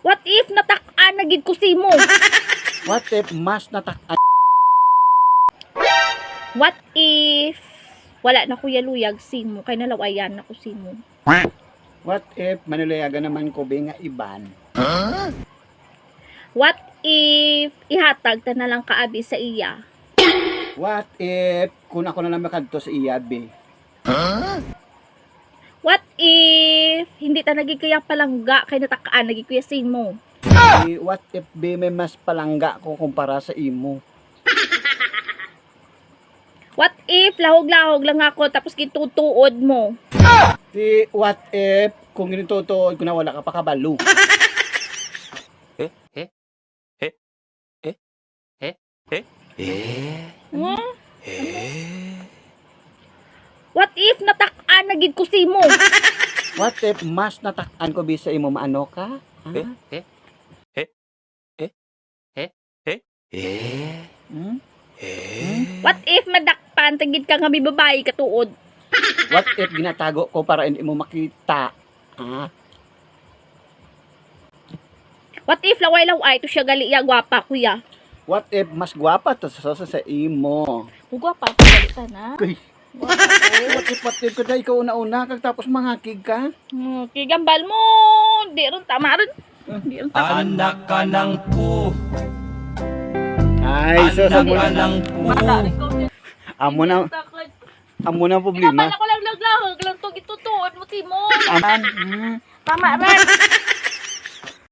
What if natak-an na gid ko simo? What if mas natak-an? What if wala na kuya luyag simo kay nalawayan na ko simo? What if manulayagan naman ko nga iban? What if ihatag ta na lang kaabi sa iya? What if kung ako na lang makadto sa iya, be? What if hindi ta naging kaya palangga kay natak-an naging kuya simo? What if be may mas palangga ko kumpara sa imo? What if lahog-lahog lang ako tapos gitutuod mo? What if kung ginitutuod ko na wala ka pa kabalo? Hmm? What if natak-an na gid ko simo? What if mas natak-an ko bisa imo maano ka? Hmm? What if madakpan tagid ka nga may babae katuod? What if ginatago ko para hindi mo makita? What if laway-laway to siya gali iya gwapa kuya? What if mas gwapa to sa imo? Kung gwapa ko gali ka na. Kuy. What if ko na ikaw una-una kag tapos mangakig ka? Kigambal mo. Di ron tama ron. Di ron tama. Anak ka ng po. Ay, so sa muna. Amo na ang problema. Kigambal ako lang naglahog lang to gitutuod mo simo. Aman. Tama ron.